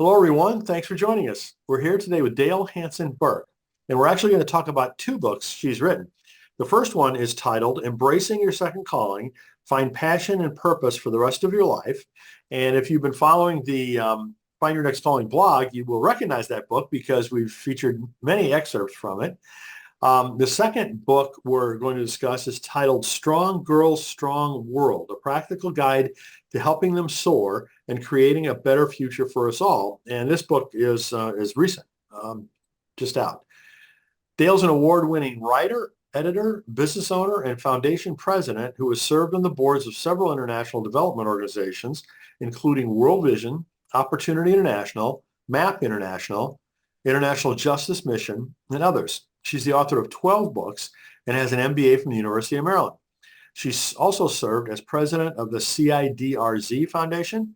Hello, everyone. Thanks for joining us. We're here today with Dale Hanson Bourke, and we're actually going to talk about two books she's written. The first one is titled Embracing Your Second Calling, Find Passion and Purpose for the Rest of Your Life. And if you've been following the Find Your Next Calling blog, you will recognize that book because we've featured many excerpts from it. The second book we're going to discuss is titled Strong Girls, Strong World, a practical guide to helping them soar and creating a better future for us all. And this book is recent, just out. Dale's an award-winning writer, editor, business owner, and foundation president who has served on the boards of several international development organizations, including World Vision, Opportunity International, MAP International, International Justice Mission, and others. She's the author of 12 books and has an MBA from the University of Maryland. She's also served as president of the CIDRZ Foundation,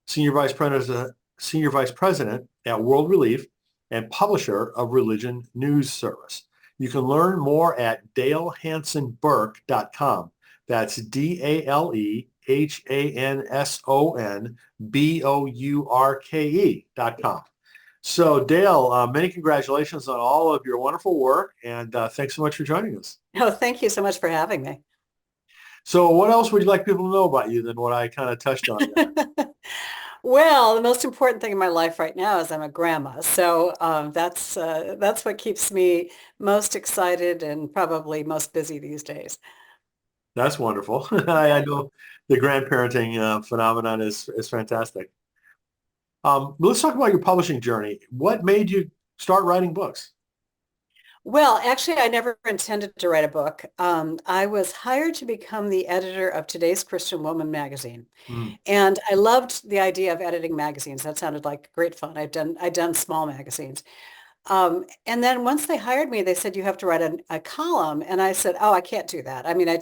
senior vice president at World Relief, and publisher of Religion News Service. You can learn more at dalehansonbourke.com. That's DaleHansonBourke.com. So Dale, many congratulations on all of your wonderful work, and thanks so much for joining us. Oh, thank you so much for having me. So what else would you like people to know about you than what I kind of touched on there? Well, the most important thing in my life right now is I'm a grandma. So that's what keeps me most excited and probably most busy these days. That's wonderful. I know the grandparenting phenomenon is fantastic. Let's talk about your publishing journey. What made you start writing books? Well, actually, I never intended to write a book. I was hired to become the editor of Today's Christian Woman magazine. Mm. And I loved the idea of editing magazines. That sounded like great fun. I'd done small magazines. And then once they hired me, they said, you have to write a column. And I said, oh, I can't do that. I mean, I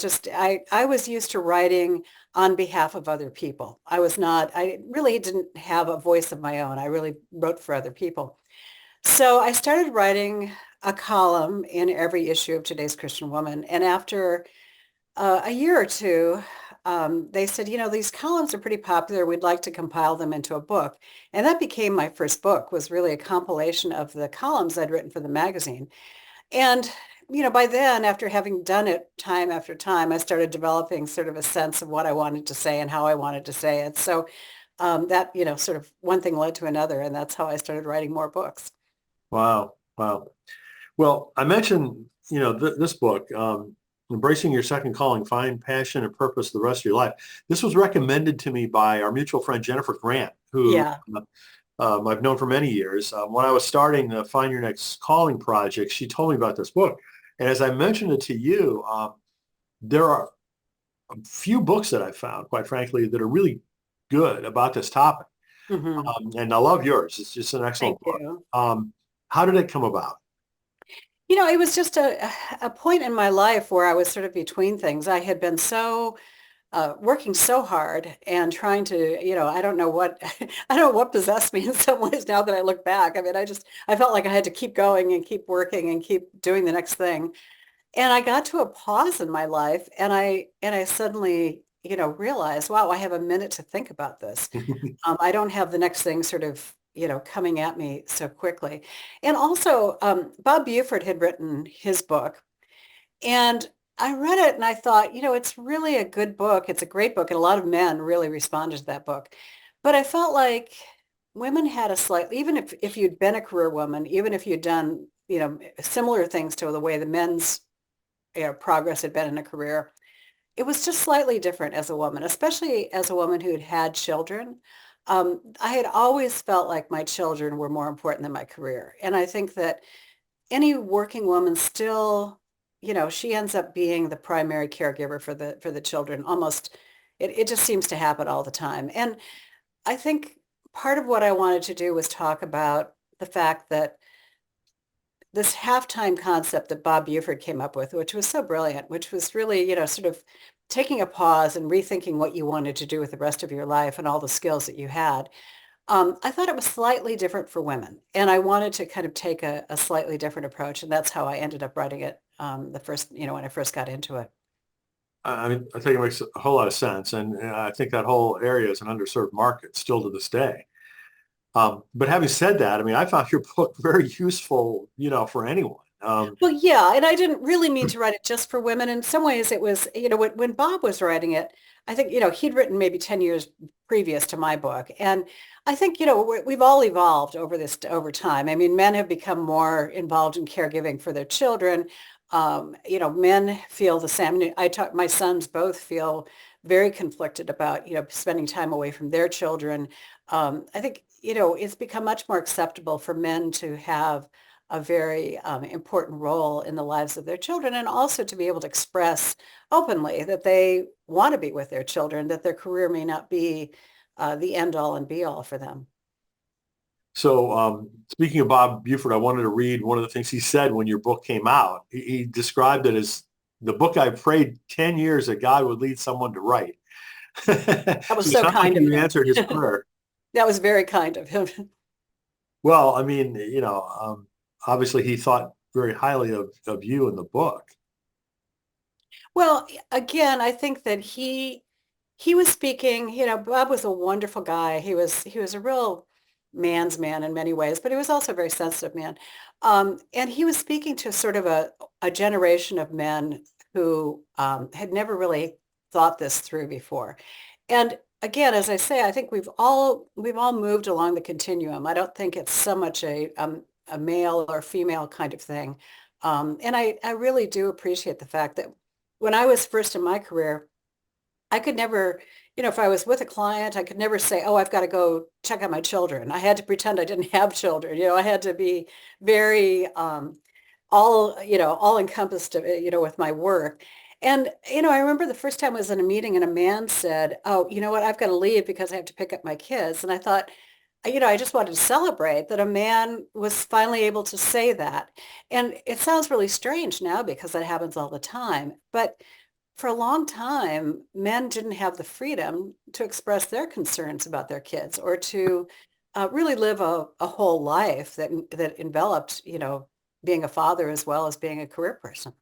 was used to writing on behalf of other people. I really didn't have a voice of my own. I really wrote for other people. So I started writing a column in every issue of Today's Christian Woman. And after a year or two, they said, these columns are pretty popular. We'd like to compile them into a book. And that became my first book, was really a compilation of the columns I'd written for the magazine. And, by then, after having done it time after time, I started developing sort of a sense of what I wanted to say and how I wanted to say it. So that, sort of one thing led to another. And that's how I started writing more books. Wow. Wow. Well, I mentioned, this book, Embracing Your Second Calling, Find Passion and Purpose the Rest of Your Life. This was recommended to me by our mutual friend, Jennifer Grant, who I've known for many years. When I was starting the Find Your Next Calling project, she told me about this book. And as I mentioned it to you, there are a few books that I've found, quite frankly, that are really good about this topic. Mm-hmm. And I love yours. It's just an excellent Thank book. you. How did it come about? It was just a point in my life where I was sort of between things. I had been working so hard and trying to, I don't know what, I don't know what possessed me in some ways now that I look back. I mean, I felt like I had to keep going and keep working and keep doing the next thing. And I got to a pause in my life and I suddenly, realized, wow, I have a minute to think about this. I don't have the next thing sort of, coming at me so quickly. And also, Bob Buford had written his book, and I read it and I thought, it's really a good book. It's a great book, and a lot of men really responded to that book. But I felt like women had even if you'd been a career woman, even if you'd done, similar things to the way the men's, progress had been in a career, it was just slightly different as a woman, especially as a woman who'd had children. I had always felt like my children were more important than my career. And I think that any working woman still, she ends up being the primary caregiver for the children. Almost, it just seems to happen all the time. And I think part of what I wanted to do was talk about the fact that this halftime concept that Bob Buford came up with, which was so brilliant, which was really, sort of taking a pause and rethinking what you wanted to do with the rest of your life and all the skills that you had. I thought it was slightly different for women. And I wanted to kind of take a slightly different approach. And that's how I ended up writing it when I first got into it. I mean, I think it makes a whole lot of sense. And I think that whole area is an underserved market still to this day. But having said that, I mean, I found your book very useful, for anyone. Well, yeah, and I didn't really mean to write it just for women. In some ways, it was, when Bob was writing it, I think, he'd written maybe 10 years previous to my book. And I think, we've all evolved over time. I mean, men have become more involved in caregiving for their children. Men feel the same. My sons both feel very conflicted about, spending time away from their children. I think, it's become much more acceptable for men to have a very important role in the lives of their children, and also to be able to express openly that they want to be with their children, that their career may not be the end all and be all for them. So speaking of Bob Buford, I wanted to read one of the things he said when your book came out. He described it as the book I prayed 10 years that God would lead someone to write. So That was it so sounds like kind of you him. answered his prayer. That was very kind of him. Well, I mean, obviously he thought very highly of you in the book. Well, again, I think that he was speaking, Bob was a wonderful guy. He was a real man's man in many ways, but he was also a very sensitive man. And he was speaking to sort of a generation of men who had never really thought this through before. And again, as I say, I think we've all moved along the continuum. I don't think it's so much a male or female kind of thing. And I really do appreciate the fact that when I was first in my career, I could never, if I was with a client, I could never say, oh, I've got to go check on my children. I had to pretend I didn't have children. I had to be very all encompassed, with my work. And, I remember the first time I was in a meeting and a man said, oh, you know what, I've got to leave because I have to pick up my kids. And I thought, I just wanted to celebrate that a man was finally able to say that. And it sounds really strange now because that happens all the time. But for a long time, men didn't have the freedom to express their concerns about their kids or to really live a whole life that enveloped, being a father as well as being a career person.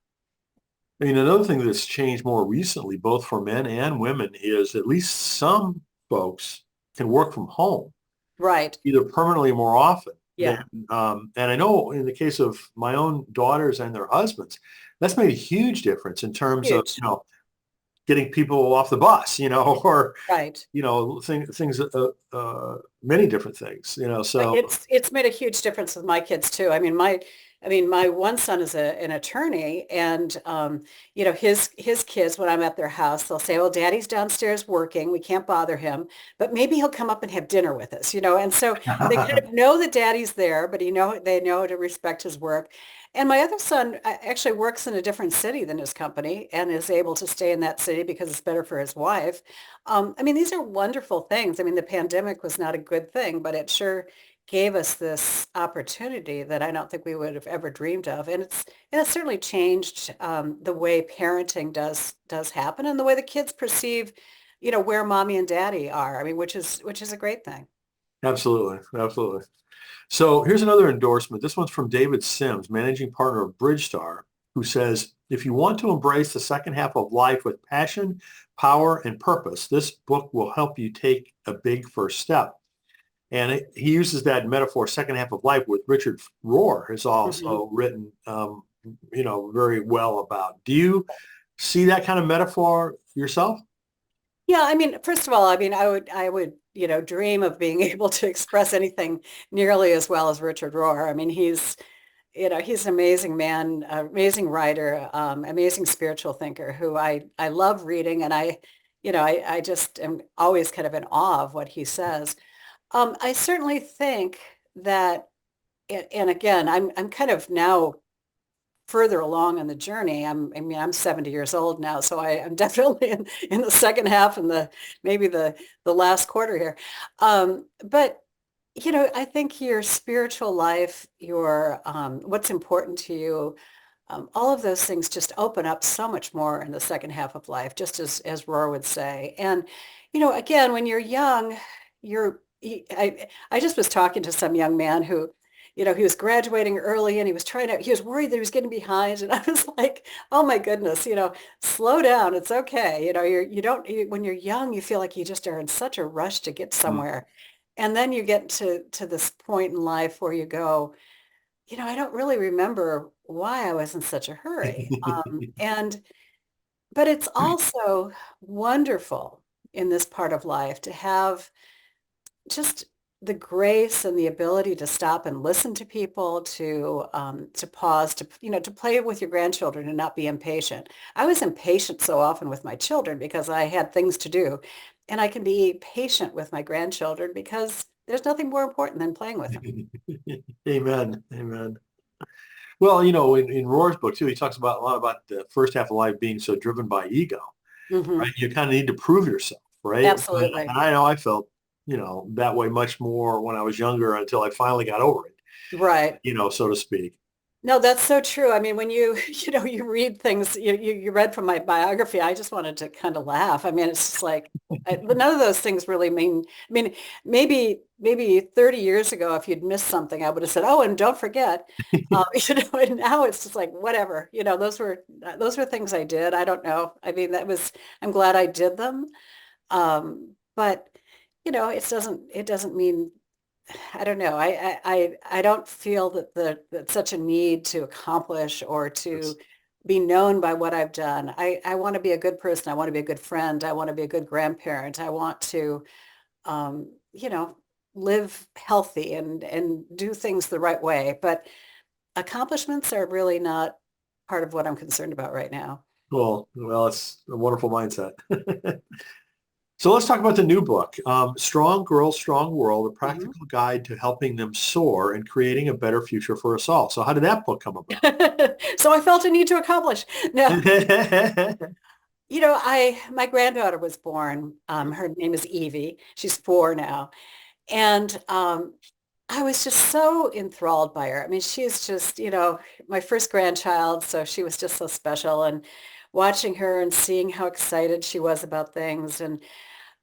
I mean, another thing that's changed more recently, both for men and women, is at least some folks can work from home, Right. either permanently or more often than, Yeah. and I know in the case of my own daughters and their husbands, that's made a huge difference in terms of, Huge. getting people off the bus, or, Right. things, many different things, so. It's made a huge difference with my kids too. I mean, my one son is an attorney, and his kids, when I'm at their house, they'll say, "Well, Daddy's downstairs working. We can't bother him, but maybe he'll come up and have dinner with us." And so they kind of know that Daddy's there, but they know to respect his work. And my other son actually works in a different city than his company and is able to stay in that city because it's better for his wife. I mean, these are wonderful things. I mean, the pandemic was not a good thing, but it sure gave us this opportunity that I don't think we would have ever dreamed of. And it's certainly changed the way parenting does happen and the way the kids perceive, where mommy and daddy are. I mean, which is a great thing. Absolutely, absolutely. So here's another endorsement. This one's from David Sims, managing partner of Bridgestar, who says, if you want to embrace the second half of life with passion, power, and purpose, this book will help you take a big first step. And he uses that metaphor, second half of life, with Richard Rohr has Mhm. also written, very well about. Do you see that kind of metaphor yourself? Yeah, I mean, first of all, I mean, I would, dream of being able to express anything nearly as well as Richard Rohr. I mean, he's an amazing man, amazing writer, amazing spiritual thinker who I love reading, and I just am always kind of in awe of what he says. I certainly think that, and again, I'm kind of now further along in the journey. I mean, I'm 70 years old now, so I'm definitely in the second half and maybe the last quarter here. But I think your spiritual life, your what's important to you, all of those things just open up so much more in the second half of life, just as Rohr would say. And again, when you're young, I just was talking to some young man who, he was graduating early and he was worried that he was getting behind. And I was like, oh my goodness, slow down. It's okay. You don't, when you're young, you feel like you just are in such a rush to get Mm. somewhere. And then you get to this point in life where you go, I don't really remember why I was in such a hurry. But it's also wonderful in this part of life to have just the grace and the ability to stop and listen to people, to pause, to play with your grandchildren and not be impatient. I was impatient so often with my children because I had things to do, and I can be patient with my grandchildren because there's nothing more important than playing with them. Amen. Amen. Well, in Roar's book too, he talks about a lot about the first half of life being so driven by ego, Hmm. right? You kind of need to prove yourself, right? Absolutely. And I know I felt, that way much more when I was younger until I finally got over it, Right. so to speak. No, that's so true. I mean, when you, you read things, you read from my biography, I just wanted to kind of laugh. I mean, it's just like, but none of those things really mean, I mean, maybe 30 years ago, if you'd missed something, I would have said, oh, and don't forget, and now it's just like, whatever, those were things I did. I don't know. I mean, I'm glad I did them. But it doesn't mean I don't know. I don't feel that such a need to accomplish or to It's, be known by what I've done. I want to be a good person. I want to be a good friend. I want to be a good grandparent. I want to, um, you know, live healthy and do things the right way. But accomplishments are really not part of what I'm concerned about right now. well, it's a wonderful mindset. So let's talk about the new book, Strong Girls, Strong World, a Mhm. practical guide to helping them soar and creating a better future for us all. So how did that book come about? So I felt a need to accomplish. No, my granddaughter was born. Her name is Evie. She's 4 now. And I was just so enthralled by her. I mean, she's just, my first grandchild, so she was just so special. And watching her and seeing how excited she was about things. And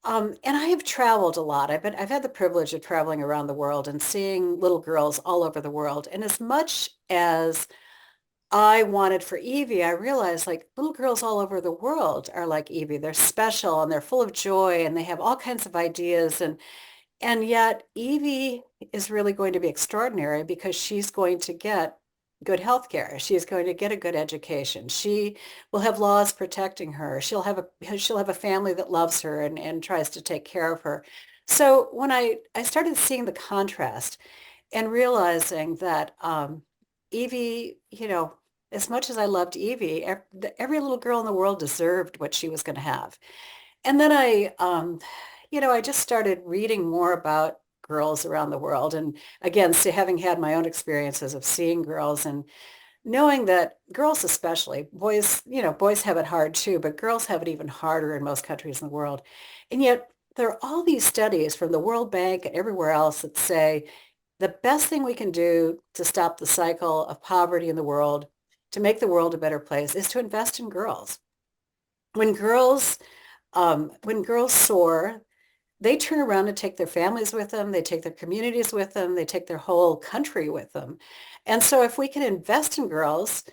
I have traveled a lot. I've had the privilege of traveling around the world and seeing little girls all over the world. And as much as I wanted for Evie, I realized like little girls all over the world are like Evie. They're special and they're full of joy and they have all kinds of ideas. And yet Evie is really going to be extraordinary because she's going to get good health care. She's going to get a good education. She will have laws protecting her. She'll have a family that loves her and tries to take care of her. So when I started seeing the contrast and realizing that Evie, as much as I loved Evie, every little girl in the world deserved what she was going to have. And then I just started reading more about girls around the world. And again, having had my own experiences of seeing girls and knowing that girls especially, boys have it hard too, but girls have it even harder in most countries in the world. And yet there are all these studies from the World Bank and everywhere else that say the best thing we can do to stop the cycle of poverty in the world, to make the world a better place, is to invest in girls. When girls when girls soar, they turn around and take their families with them, they take their communities with them, they take their whole country with them. And so if we can invest in girls,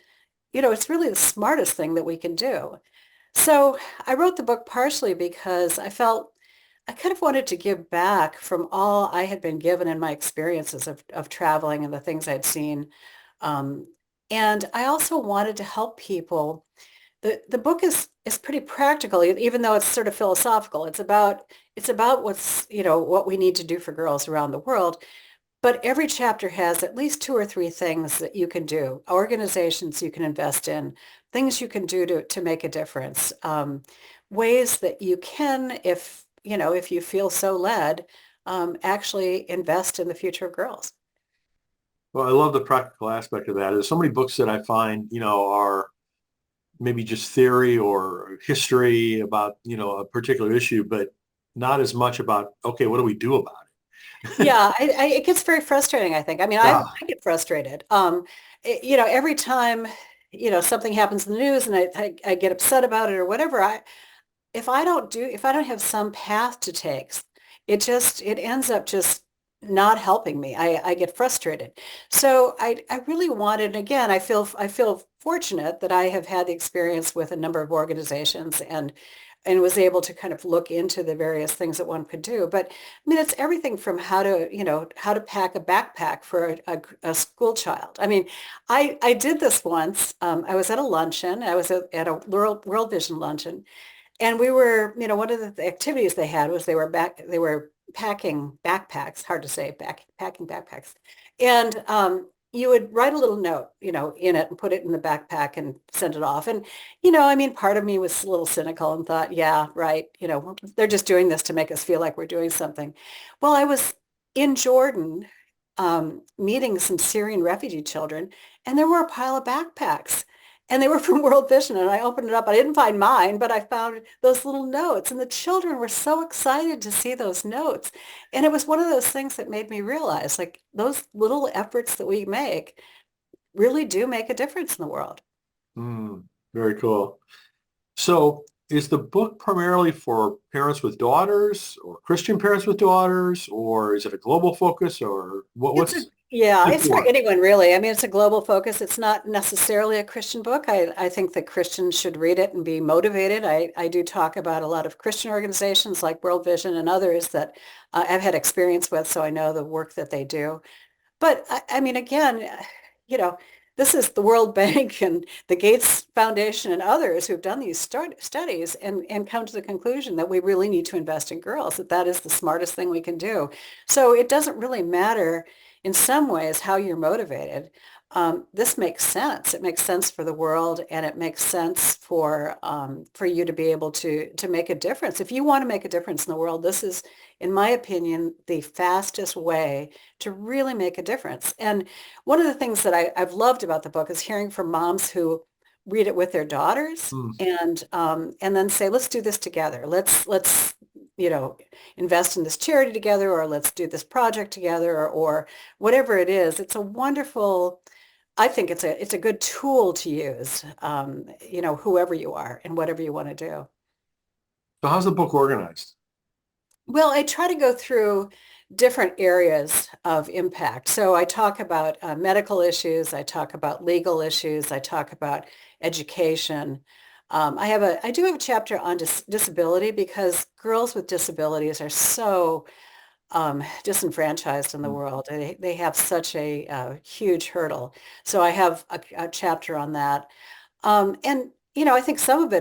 it's really the smartest thing that we can do. So I wrote the book partially because I felt I kind of wanted to give back from all I had been given in my experiences of traveling and the things I'd seen. Um, and I also wanted to help people. The book is pretty practical, even though it's sort of philosophical. It's about what we need to do for girls around the world. But every chapter has at least 2 or 3 things that you can do, organizations you can invest in, things you can do to make a difference, ways that you can, if you feel so led, actually invest in the future of girls. Well, I love the practical aspect of that. There's so many books that I find, are maybe just theory or history about, a particular issue, but not as much about, okay, what do we do about it? Yeah, it gets very frustrating, I think. I mean, Ah, I get frustrated. Every time, something happens in the news and I get upset about it or whatever, if I don't have some path to take, it ends up just not helping me. I get frustrated. So I really wanted, and again, I feel fortunate that I have had the experience with a number of organizations and and was able to kind of look into the various things that one could do. But I mean, it's everything from how to, how to pack a backpack for a school child. I mean, I did this once. I was at a luncheon. I was at a World Vision luncheon, and we were, one of the activities they had was they were packing backpacks, hard to say, packing backpacks. And you would write a little note, in it and put it in the backpack and send it off. And, I mean, part of me was a little cynical and thought, yeah, right. They're just doing this to make us feel like we're doing something. Well, I was in Jordan meeting some Syrian refugee children, and there were a pile of backpacks. And they were from World Vision, and I opened it up. I didn't find mine, but I found those little notes, and the children were so excited to see those notes. And it was one of those things that made me realize, like, those little efforts that we make really do make a difference in the world. Mm, very cool. So is the book primarily for parents with daughters or Christian parents with daughters, or is it a global focus, or what's Yeah, it it's for for? anyone really. I mean, it's a global focus. It's not necessarily a Christian book. I think that Christians should read it and be motivated. I do talk about a lot of Christian organizations like World Vision and others that I've had experience with, so I know the work that they do. But I mean, again, you know, this is the World Bank and the Gates Foundation and others who've done these studies and come to the conclusion that we really need to invest in girls, that that is the smartest thing we can do. So it doesn't really matter in some ways how you're motivated. This makes sense. It makes sense for the world, and it makes sense for you to be able to make a difference. If you want to make a difference in the world, this is, in my opinion, the fastest way to really make a difference. And one of the things that I've loved about the book is hearing from moms who read it with their daughters Mm. and then say, let's do this together. Let's you know invest in this charity together, or let's do this project together, or whatever it is. It's a wonderful. I think it's a good tool to use. Whoever you are and whatever you want to do. So how's the book organized? Well, I try to go through different areas of impact. So I talk about medical issues, I talk about legal issues, I talk about education. I do have a chapter on disability because girls with disabilities are so disenfranchised in the Mm. world. They have such a huge hurdle. So I have a chapter on that. And I think some of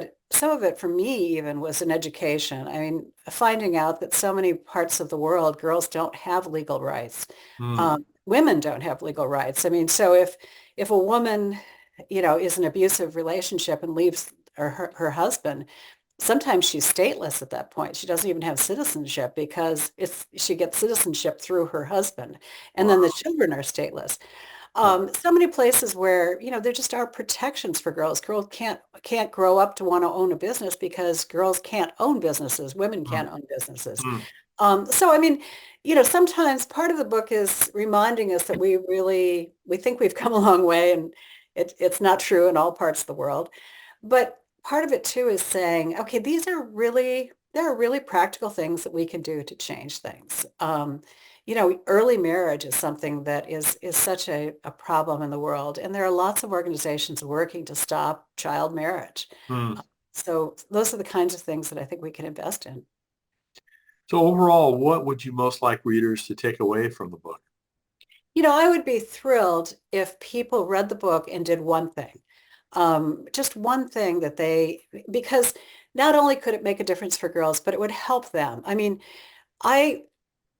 it for me even was an education. I mean, finding out that so many parts of the world, girls don't have legal rights. Mm. Women don't have legal rights. I mean, so if a woman, is an abusive relationship and leaves her husband, sometimes she's stateless at that point. She doesn't even have citizenship because she gets citizenship through her husband, and then the Wow. children are stateless. Wow. So many places where, there just are protections for girls. Girls can't grow up to want to own a business because girls can't own businesses. Women Mm. can't own businesses. Mm. So I mean, sometimes part of the book is reminding us that we think we've come a long way, and it's not true in all parts of the world. But part of it too is saying, okay, there are really practical things that we can do to change things. Early marriage is something that is such a problem in the world, and there are lots of organizations working to stop child marriage. Mm. So those are the kinds of things that I think we can invest in. So overall, what would you most like readers to take away from the book? I would be thrilled if people read the book and did one thing. Just one thing because not only could it make a difference for girls, but it would help them. I mean, I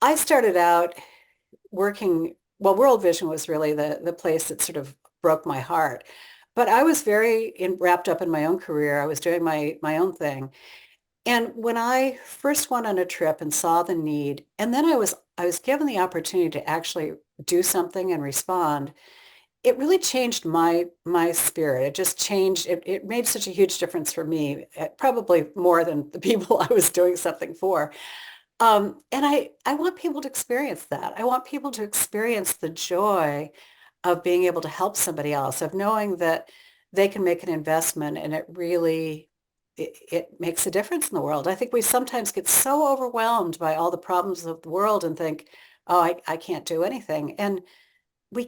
I started out working, well, World Vision was really the place that sort of broke my heart. But I was wrapped up in my own career. I was doing my own thing. And when I first went on a trip and saw the need, and then I was given the opportunity to actually do something and respond, it really changed my spirit. It just changed. It made such a huge difference for me, probably more than the people I was doing something for. And I want people to experience that. I want people to experience the joy of being able to help somebody else, of knowing that they can make an investment, and it makes a difference in the world. I think we sometimes get so overwhelmed by all the problems of the world and think, oh, I can't do anything. And we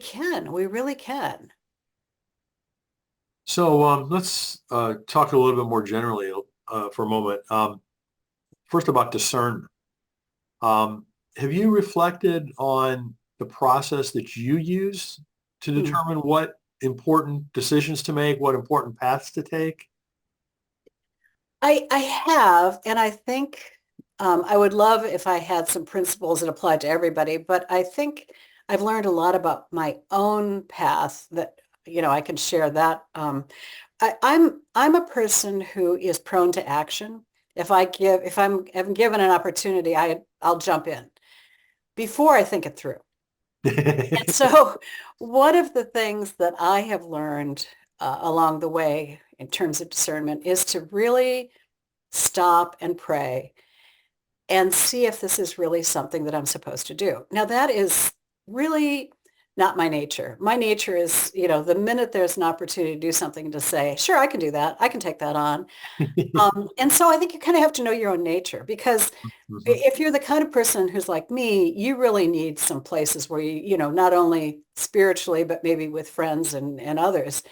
really can. So let's talk a little bit more generally. for a moment. First about discernment. Have you reflected on the process that you use to Hmm. determine what important decisions to make, what important paths to take? I have, and I think I would love if I had some principles that applied to everybody, but I think I've learned a lot about my own path that, I can share that. I'm a person who is prone to action. If I'm given an opportunity, I'll jump in before I think it through. And so one of the things that I have learned along the way in terms of discernment is to really stop and pray and see if this is really something that I'm supposed to do. Now, that is really not my nature. My nature is, the minute there's an opportunity to do something, to say, sure, I can do that. I can take that on. And so I think you kind of have to know your own nature, because Mhm. if you're the kind of person who's like me, you really need some places where not only spiritually, but maybe with friends and others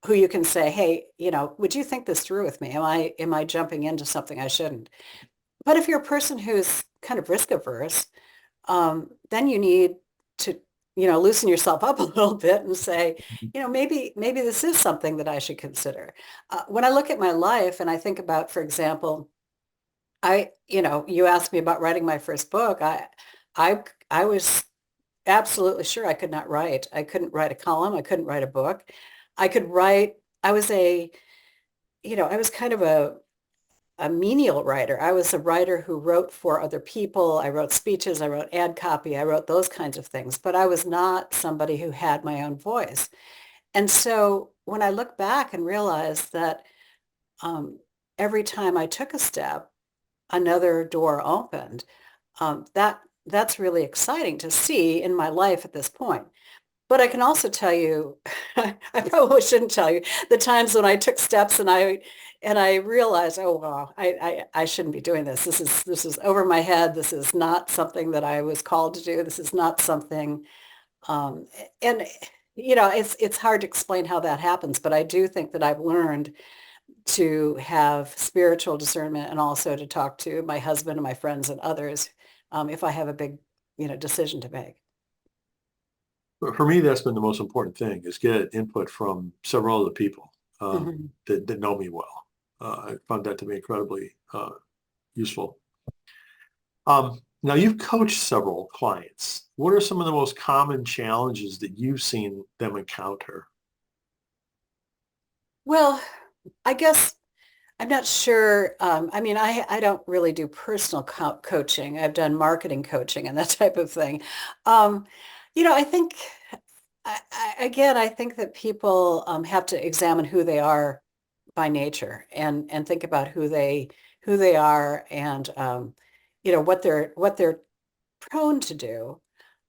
who you can say, hey, would you think this through with me? Am I jumping into something I shouldn't? But if you're a person who's kind of risk averse, then you need to, loosen yourself up a little bit and say, maybe this is something that I should consider. When I look at my life and I think about, for example, you asked me about writing my first book. I, I was absolutely sure I could not write. I couldn't write a column. I couldn't write a book. I could write. I was kind of a menial writer. I was a writer who wrote for other people. I wrote speeches, I wrote ad copy, I wrote those kinds of things, but I was not somebody who had my own voice. And so when I look back and realize that um, every time I took a step, another door opened, that's really exciting to see in my life at this point. But I can also tell you, I probably shouldn't tell you the times when I took steps and I realized, oh wow, I shouldn't be doing this. This is over my head. This is not something that I was called to do. This is not something, um, and it's hard to explain how that happens, but I do think that I've learned to have spiritual discernment and also to talk to my husband and my friends and others if I have a big, decision to make. But for me, that's been the most important thing is get input from several other people Mhm. that know me well. I found that to be incredibly useful. Now, you've coached several clients. What are some of the most common challenges that you've seen them encounter? Well, I guess I'm not sure. I mean, I don't really do personal coaching. I've done marketing coaching and that type of thing. Um, I think, again, I think that people have to examine who they are by nature and think about who they are and what they're prone to do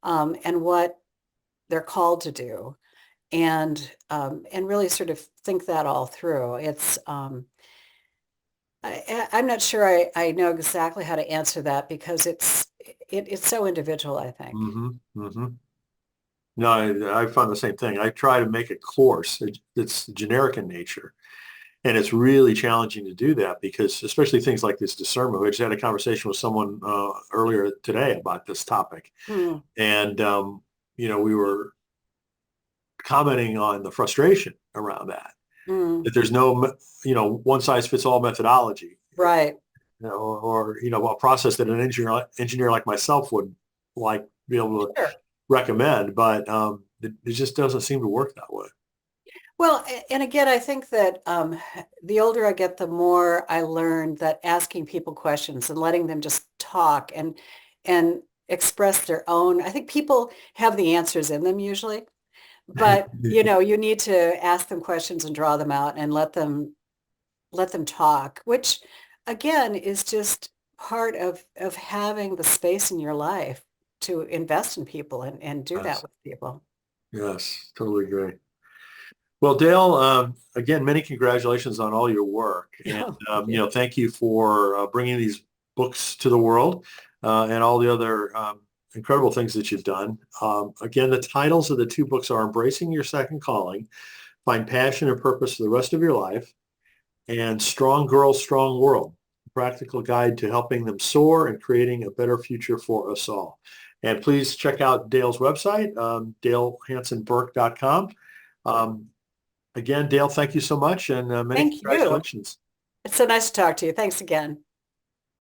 and what they're called to do and really sort of think that all through. I'm not sure I know exactly how to answer that because it's so individual, I think. Hmm. Hmm. No, I found the same thing. I try to make a course that's generic in nature. And it's really challenging to do that because especially things like this discernment. We just had a conversation with someone earlier today about this topic. Hmm. And, we were commenting on the frustration around that Mm. there's no, one size fits all methodology, Right. or a process that an engineer like myself would like be able to Sure. recommend, but it just doesn't seem to work that way. Well, and again, I think that the older I get, the more I learn that asking people questions and letting them just talk and express their own. I think people have the answers in them usually, but you need to ask them questions and draw them out and let them talk, which again is just part of having the space in your life to invest in people and do that Yes, with people. yes, totally agree. Well, Dale, again, many congratulations on all your work. And, Oh, thank you. thank you for bringing these books to the world and all the other incredible things that you've done. Again, the titles of the two books are Embracing Your Second Calling, Find Passion and Purpose for the Rest of Your Life, and Strong Girls, Strong World, Practical Guide to Helping Them Soar and Creating a Better Future for Us All. And please check out Dale's website, dalehansonbourke.com. Again, Dale, thank you so much, and many Thank you. congratulations. It's so nice to talk to you. Thanks again.